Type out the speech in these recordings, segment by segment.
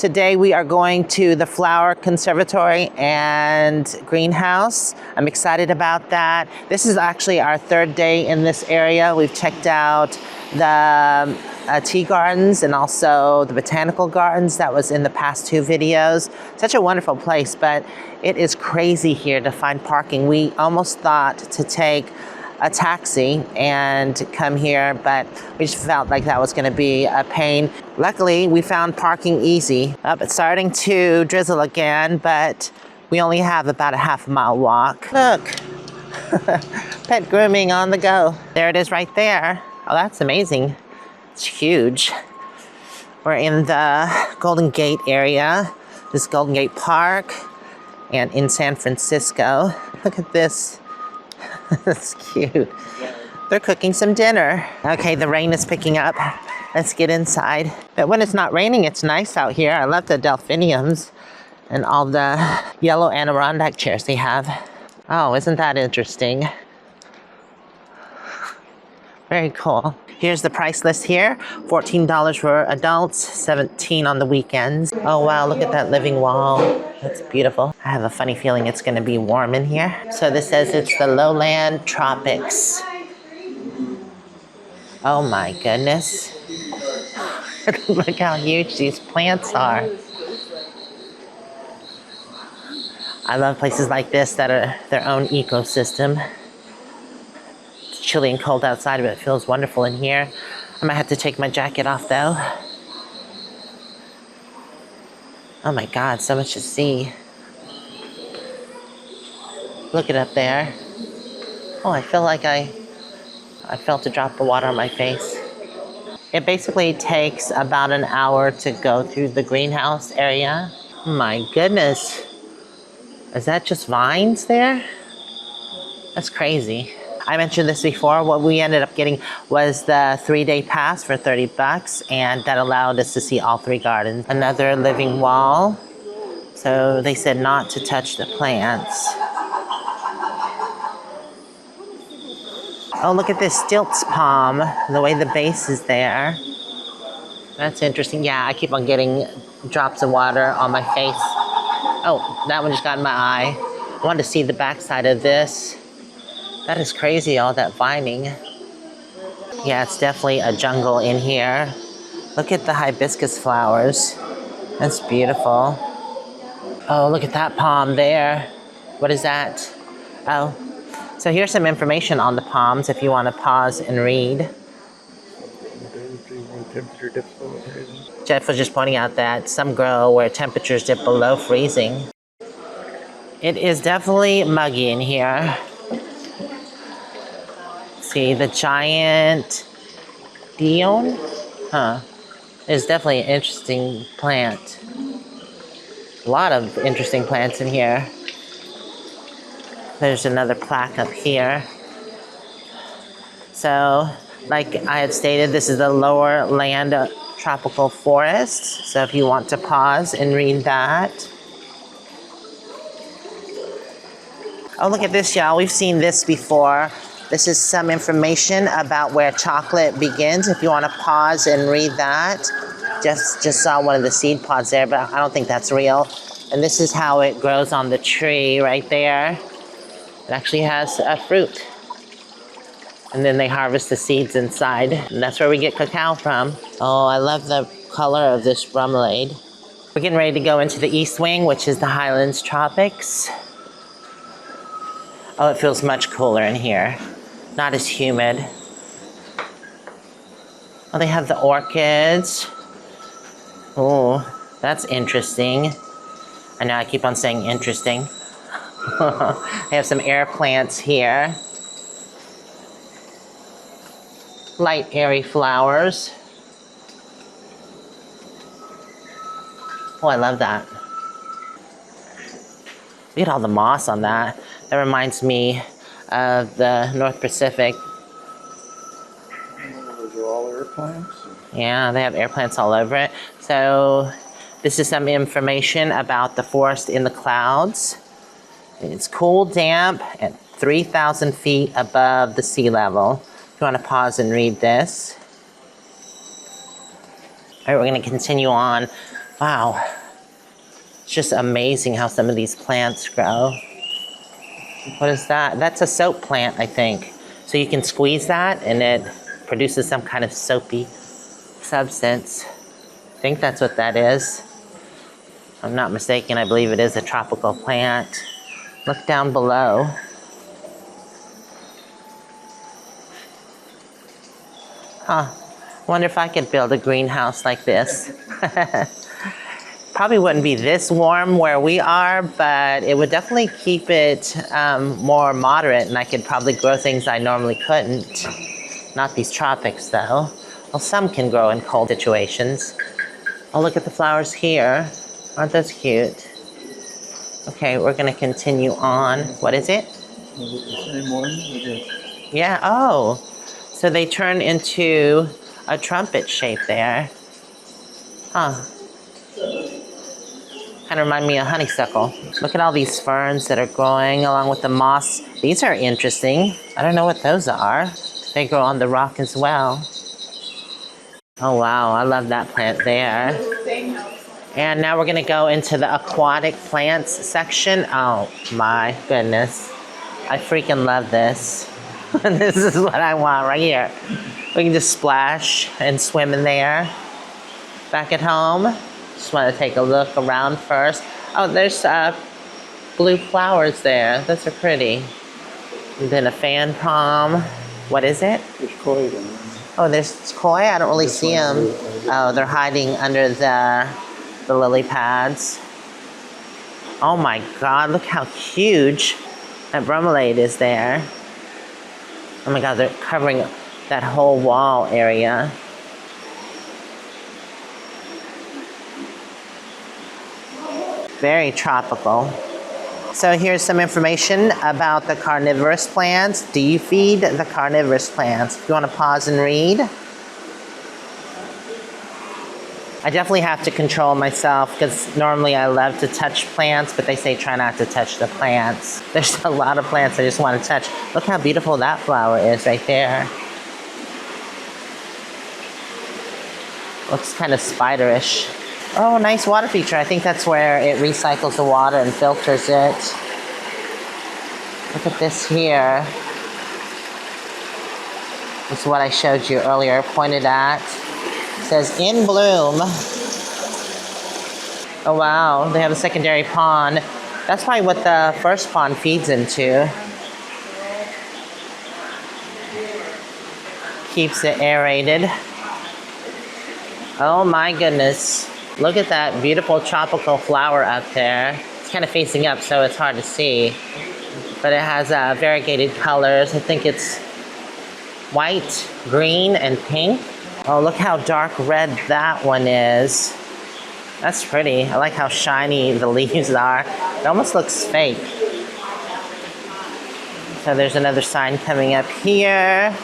Today we are going to the Flower Conservatory and Greenhouse. I'm excited about that. This is actually our third day in this area. We've checked out the tea gardens and also the botanical gardens. That was in the past two videos. Such a wonderful place, but it is crazy here to find parking. We almost thought to take a taxi and come here, but we just felt like that was going to be a pain. Luckily, we found parking easy. It's starting to drizzle again, but we only have about a half-mile walk. Look, pet grooming on the go. There it is right there. Oh, that's amazing. It's huge. We're in the Golden Gate area. This is Golden Gate Park and in San Francisco. Look at this. That's cute. They're cooking some dinner. Okay, the rain is picking up. Let's get inside. But when it's not raining, it's nice out here. I love the delphiniums and all the yellow Adirondack chairs they have. Oh, isn't that interesting? Very cool. Here's the price list here. $14 for adults, $17 on the weekends. Oh wow, look at that living wall. That's beautiful. I have a funny feeling it's gonna be warm in here. So this says it's the lowland tropics. Oh my goodness. Look how huge these plants are. I love places like this that are their own ecosystem. Chilly and cold outside, but it feels wonderful in here. I might have to take my jacket off though. Oh my God, so much to see. Look it up there. Oh, I feel like I felt a drop of water on my face. It basically takes about an hour to go through the greenhouse area. Oh my goodness. Is that just vines there? That's crazy. I mentioned this before. What we ended up getting was the 3-day pass for $30, and that allowed us to see all 3 gardens. Another living wall. So they said not to touch the plants. Oh, look at this stilts palm, the way the base is there. That's interesting. Yeah, I keep on getting drops of water on my face. Oh, that one just got in my eye. I wanted to see the backside of this. That is crazy, all that vining. Yeah, it's definitely a jungle in here. Look at the hibiscus flowers. That's beautiful. Oh, look at that palm there. What is that? Oh, so here's some information on the palms if you want to pause and read. Jeff was just pointing out that some grow where temperatures dip below freezing. It is definitely muggy in here. See, the giant Dion? It's definitely an interesting plant. A lot of interesting plants in here. There's another plaque up here. So, like I had stated, this is the lower land tropical forest. So if you want to pause and read that. Oh, look at this, y'all. We've seen this before. This is some information about where chocolate begins. If you want to pause and read that. Just saw one of the seed pods there, but I don't think that's real. And this is how it grows on the tree right there. It actually has a fruit. And then they harvest the seeds inside. And that's where we get cacao from. Oh, I love the color of this bromelaid. We're getting ready to go into the East Wing, which is the Highlands Tropics. Oh, it feels much cooler in here. Not as humid. Oh, they have the orchids. Oh, that's interesting. I know I keep on saying interesting. They have some air plants here. Light, airy flowers. Oh, I love that. Look at all the moss on that. That reminds me of the North Pacific. Those are all air plants? Yeah, they have air plants all over it. So this is some information about the forest in the clouds. It's cool, damp, at 3,000 feet above the sea level. If you want to pause and read this. All right, we're going to continue on. Wow. It's just amazing how some of these plants grow. What is that? That's a soap plant, I think. So you can squeeze that and it produces some kind of soapy substance. I think that's what that is. If I'm not mistaken, I believe it is a tropical plant. Look down below. Huh. Wonder if I could build a greenhouse like this. Probably wouldn't be this warm where we are, but it would definitely keep it more moderate, and I could probably grow things I normally couldn't. Not these tropics though. Well, some can grow in cold situations. Oh, look at the flowers here. Aren't those cute? Okay, we're gonna continue on. What is it? Is it the same one? Yeah, oh. So they turn into a trumpet shape there. Huh. Kind of remind me of honeysuckle. Look at all these ferns that are growing along with the moss. These are interesting. I don't know what those are. They grow on the rock as well. Oh wow, I love that plant there. And now we're gonna go into the aquatic plants section. Oh my goodness. I freaking love this. This is what I want right here. We can just splash and swim in there. Back at home, just want to take a look around first. Oh, there's blue flowers there. Those are pretty. And then a fan palm. What is it? There's koi in there. Oh, there's koi? I don't really see them. Oh, they're hiding under the lily pads. Oh my God, look how huge that bromelaid is there. Oh my God, they're covering that whole wall area. Very tropical. So here's some information about the carnivorous plants. Do you feed the carnivorous plants? If you want to pause and read. I definitely have to control myself because normally I love to touch plants, but they say try not to touch the plants. There's a lot of plants I just want to touch. Look how beautiful that flower is right there. Looks kind of spiderish. Oh, nice water feature. I think that's where it recycles the water and filters it. Look at this here. This is what I showed you earlier, pointed at. It says in bloom. Oh wow, they have a secondary pond. That's probably what the first pond feeds into. Keeps it aerated. Oh my goodness. Look at that beautiful tropical flower up there. It's kind of facing up, so it's hard to see. But it has variegated colors. I think it's white, green, and pink. Oh, look how dark red that one is. That's pretty. I like how shiny the leaves are. It almost looks fake. So there's another sign coming up here.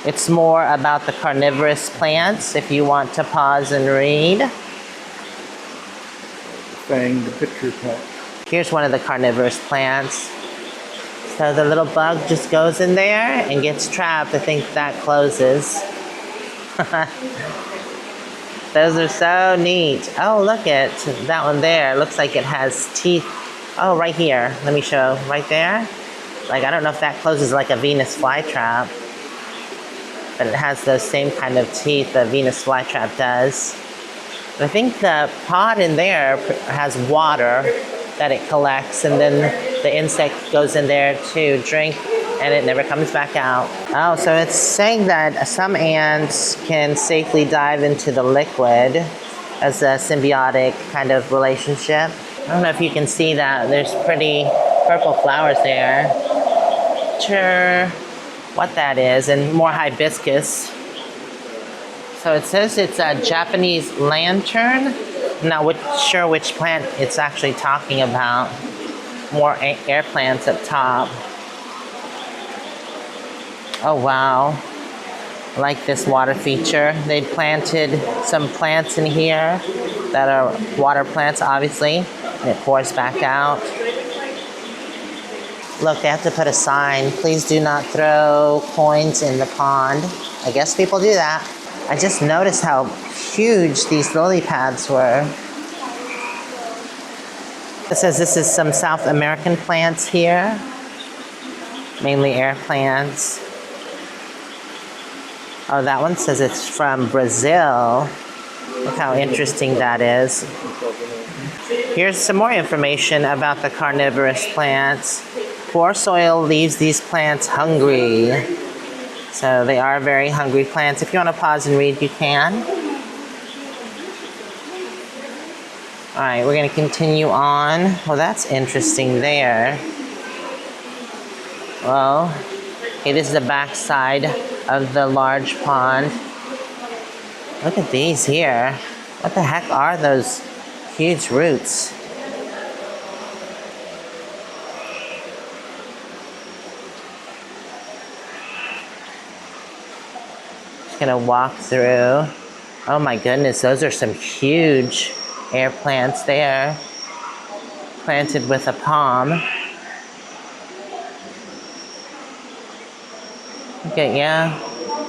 It's more about the carnivorous plants if you want to pause and read. Fang the picture patch. Here's one of the carnivorous plants. So the little bug just goes in there and gets trapped. I think that closes. Those are so neat. Oh, look at that one there. Looks like it has teeth. Oh, right here. Let me show. Right there. Like, I don't know if that closes like a Venus flytrap, but it has those same kind of teeth the Venus flytrap does. But I think the pod in there has water that it collects, and then the insect goes in there to drink, and it never comes back out. Oh, so it's saying that some ants can safely dive into the liquid as a symbiotic kind of relationship. I don't know if you can see that. There's pretty purple flowers there. Not sure what that is, and more hibiscus. So it says it's a Japanese lantern. I'm not sure which plant it's actually talking about. More air plants up top. Oh wow, I like this water feature. They planted some plants in here that are water plants, obviously, and it pours back out. Look, they have to put a sign. Please do not throw coins in the pond. I guess people do that. I just noticed how huge these lily pads were. It says this is some South American plants here, mainly air plants. Oh, that one says it's from Brazil. Look how interesting that is. Here's some more information about the carnivorous plants. Poor soil leaves these plants hungry. So they are very hungry plants. If you want to pause and read, you can. All right, we're going to continue on. Well, that's interesting there. Well, okay, this is the back side of the large pond. Look at these here. What the heck are those huge roots? Just gonna walk through. Oh my goodness, those are some huge air plants there. Planted with a palm. Okay, yeah,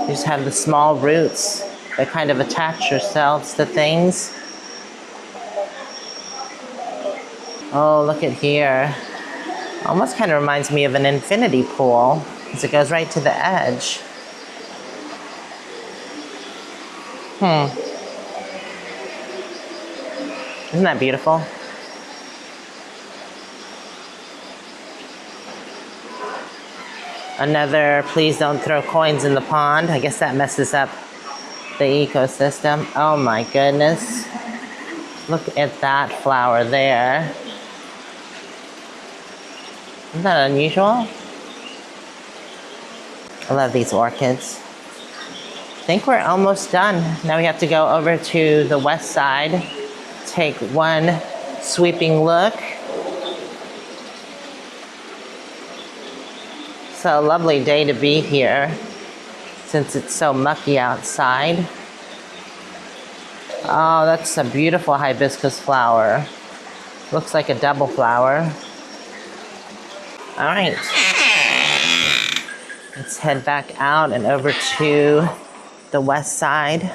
you just have the small roots that kind of attach yourselves to things. Oh, look at here. Almost kind of reminds me of an infinity pool because it goes right to the edge. Isn't that beautiful? Another, please don't throw coins in the pond. I guess that messes up the ecosystem. Oh my goodness. Look at that flower there. Isn't that unusual? I love these orchids. I think we're almost done. Now we have to go over to the west side, take one sweeping look. It's a lovely day to be here since it's so mucky outside. Oh, that's a beautiful hibiscus flower. Looks like a double flower. All right. Let's head back out and over to the west side.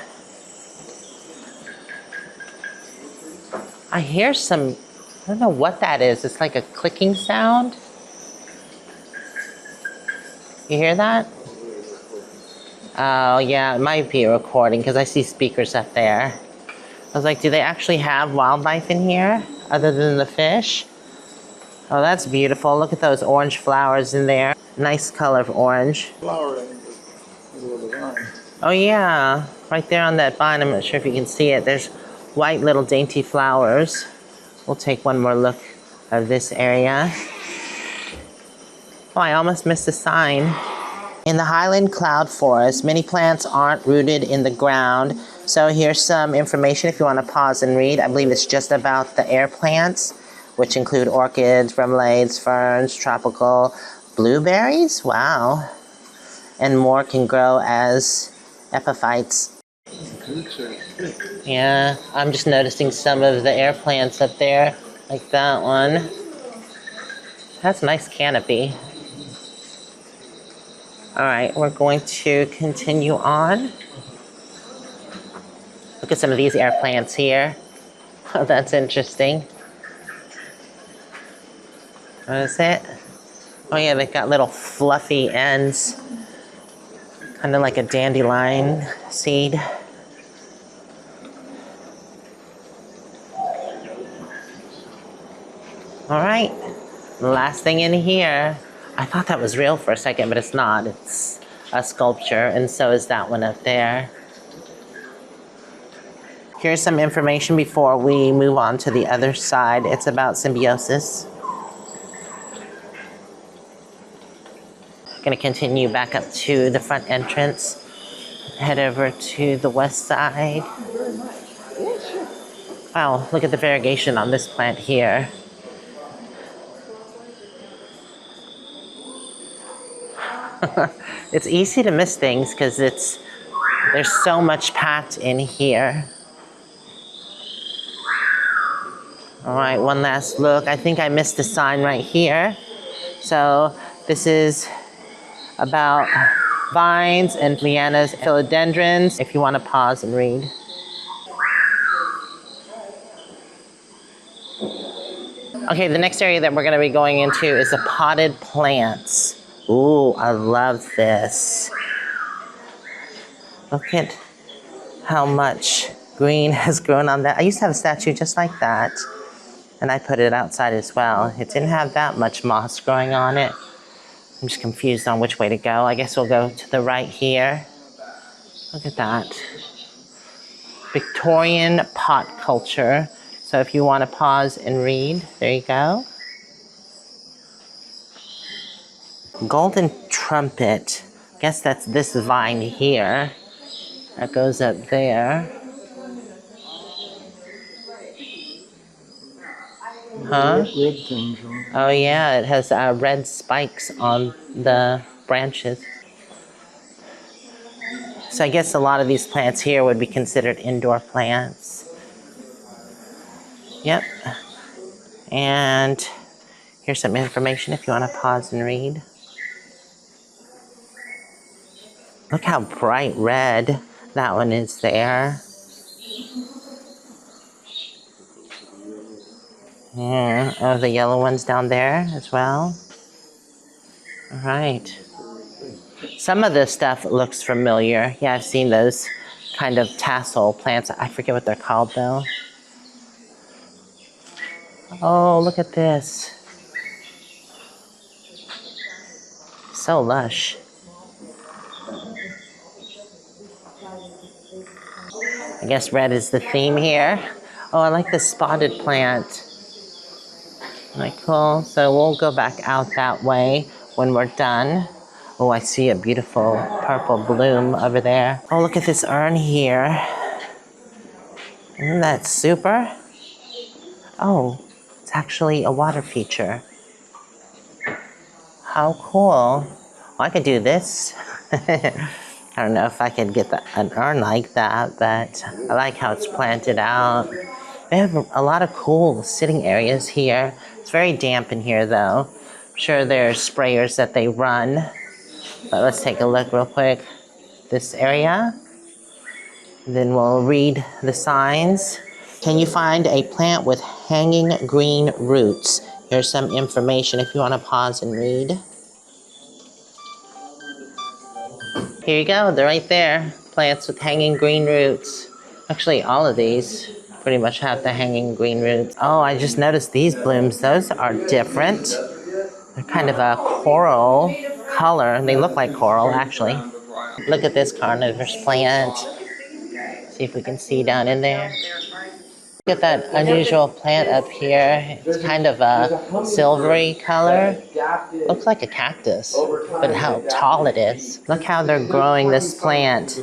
I hear some, I don't know what that is. It's like a clicking sound. You hear that? Oh yeah, it might be a recording because I see speakers up there. I was like, do they actually have wildlife in here other than the fish? Oh, that's beautiful. Look at those orange flowers in there. Nice color of orange. Flower in the middle of the vine. Oh yeah, right there on that vine. I'm not sure if you can see it. There's white little dainty flowers. We'll take one more look of this area. Oh, I almost missed a sign. In the highland cloud forest, many plants aren't rooted in the ground. So here's some information if you want to pause and read. I believe it's just about the air plants, which include orchids, bromeliads, ferns, tropical blueberries. Wow. And more can grow as epiphytes. Yeah, I'm just noticing some of the air plants up there, like that one. That's a nice canopy. All right, we're going to continue on. Look at some of these air plants here. Oh, that's interesting. What is it? Oh yeah, they've got little fluffy ends. Kind of like a dandelion seed. All right, last thing in here. I thought that was real for a second, but it's not. It's a sculpture, and so is that one up there. Here's some information before we move on to the other side. It's about symbiosis. Gonna continue back up to the front entrance. Head over to the west side. Wow, look at the variegation on this plant here. It's easy to miss things because there's so much packed in here. All right, one last look. I think I missed the sign right here. So this is about vines and lianas, philodendrons, if you want to pause and read. Okay, the next area that we're gonna be going into is the potted plants. Ooh, I love this. Look at how much green has grown on that. I used to have a statue just like that, and I put it outside as well. It didn't have that much moss growing on it. I'm just confused on which way to go. I guess we'll go to the right here. Look at that. Victorian pot culture. So if you want to pause and read, there you go. Golden trumpet. Guess that's this vine here. That goes up there. Huh? Red things on. Oh yeah, it has red spikes on the branches. So I guess a lot of these plants here would be considered indoor plants. Yep. And here's some information if you want to pause and read. Look how bright red that one is there. Yeah, oh, the yellow one's down there as well. All right. Some of this stuff looks familiar. Yeah, I've seen those kind of tassel plants. I forget what they're called though. Oh, look at this. So lush. I guess red is the theme here. Oh, I like this spotted plant. Like cool. So we'll go back out that way when we're done. Oh, I see a beautiful purple bloom over there. Oh, look at this urn here. Isn't that super? Oh, it's actually a water feature. How cool. Well, I could do this. I don't know if I could get an urn like that, but I like how it's planted out. They have a lot of cool sitting areas here. It's very damp in here though. I'm sure there's sprayers that they run. But let's take a look real quick. This area. Then we'll read the signs. Can you find a plant with hanging green roots? Here's some information if you want to pause and read. Here you go, they're right there. Plants with hanging green roots. Actually, all of these pretty much have the hanging green roots. Oh, I just noticed these blooms. Those are different. They're kind of a coral color. They look like coral, actually. Look at this carnivorous plant. See if we can see down in there. Look at that unusual plant up here. It's kind of a silvery color. Looks like a cactus, but how tall it is. Look how they're growing this plant.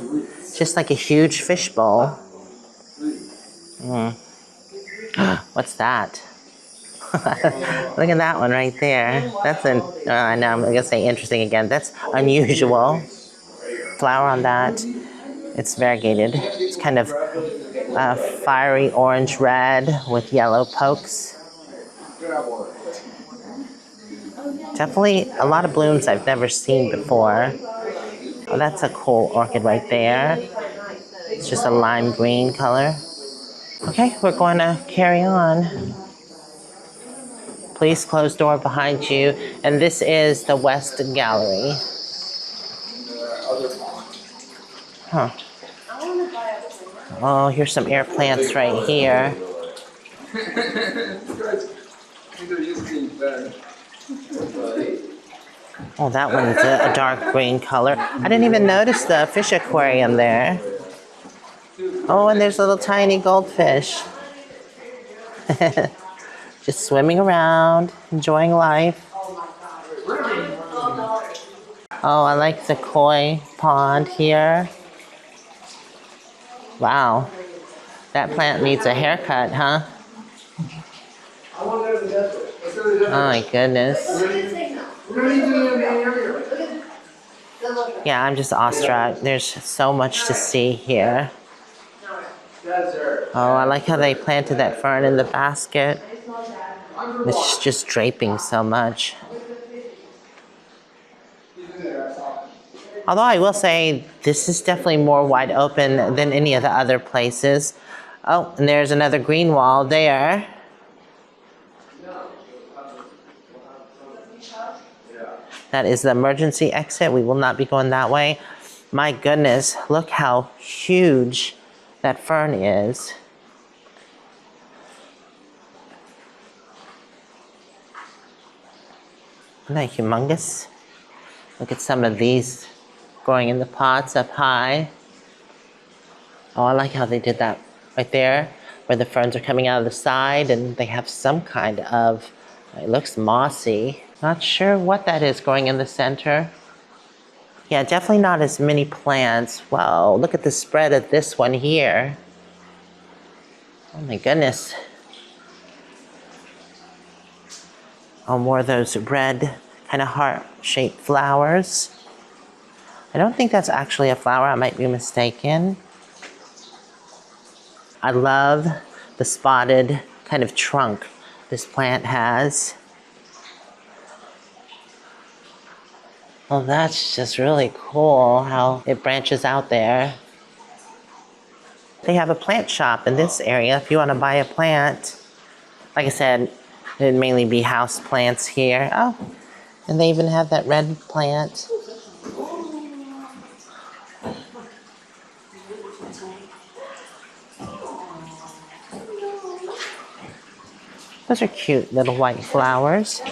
Just like a huge fishbowl. What's that? Look at that one right there. That's I know, I'm gonna say interesting again. That's unusual. Flower on that. It's variegated. It's kind of fiery orange red with yellow pokes. Definitely a lot of blooms I've never seen before. Oh, that's a cool orchid right there. It's just a lime green color. Okay, we're going to carry on. Please close door behind you. And this is the West Gallery. Huh. Oh, here's some air plants right here. Oh, that one's a dark green color. I didn't even notice the fish aquarium there. Oh, and there's little tiny goldfish. Just swimming around, enjoying life. Oh, I like the koi pond here. Wow. That plant needs a haircut, huh? Oh my goodness. Yeah, I'm just awestruck. There's so much to see here. Oh, I like how they planted that fern in the basket. It's just draping so much. Although I will say, this is definitely more wide open than any of the other places. Oh, and there's another green wall there. That is the emergency exit. We will not be going that way. My goodness, look how huge that fern is. Isn't that humongous? Look at some of these growing in the pots up high. Oh, I like how they did that right there, where the ferns are coming out of the side and they have some kind of, it looks mossy. Not sure what that is growing in the center. Yeah, definitely not as many plants. Wow, look at the spread of this one here. Oh my goodness. Oh, more of those red kind of heart-shaped flowers. I don't think that's actually a flower. I might be mistaken. I love the spotted kind of trunk this plant has. Well, that's just really cool how it branches out there. They have a plant shop in this area if you want to buy a plant. Like I said, it'd mainly be house plants here. Oh, and they even have that red plant. Those are cute little white flowers.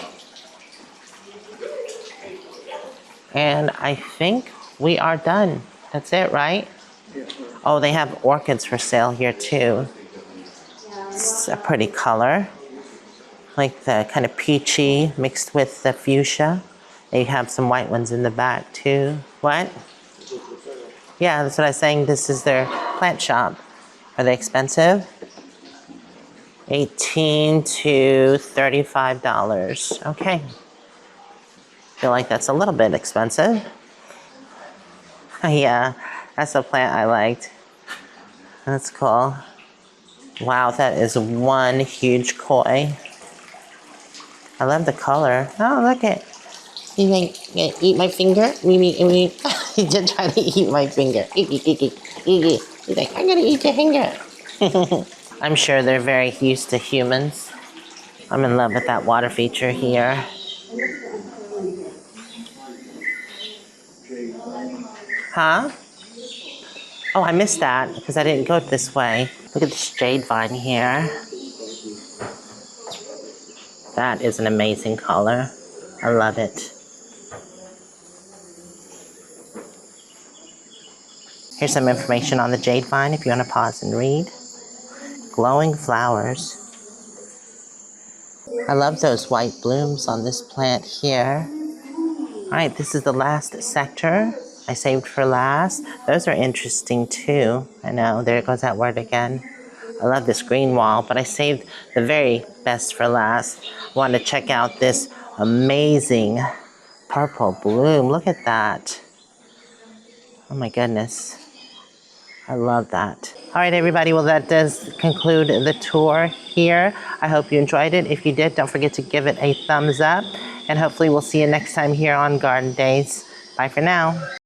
And I think we are done. That's it, right? Oh, they have orchids for sale here too. It's a pretty color. Like the kind of peachy mixed with the fuchsia. They have some white ones in the back too. What? Yeah, that's what I was saying. This is their plant shop. Are they expensive? $18 to $35. Okay. Feel like that's a little bit expensive. Yeah, that's a plant I liked. That's cool. Wow, that is one huge koi. I love the color. Oh, look it. You gonna eat my finger? He did try to eat my finger. He's like, I'm gonna eat your finger. I'm sure they're very used to humans. I'm in love with that water feature here. Huh? Oh, I missed that because I didn't go this way. Look at this jade vine here. That is an amazing color. I love it. Here's some information on the jade vine if you want to pause and read. Glowing flowers. I love those white blooms on this plant here. All right, this is the last sector I saved for last. Those are interesting too. I know, there goes that word again. I love this green wall, but I saved the very best for last. I wanted to check out this amazing purple bloom. Look at that. Oh my goodness. I love that. All right, everybody. Well, that does conclude the tour here. I hope you enjoyed it. If you did, don't forget to give it a thumbs up. And hopefully we'll see you next time here on Garden Days. Bye for now.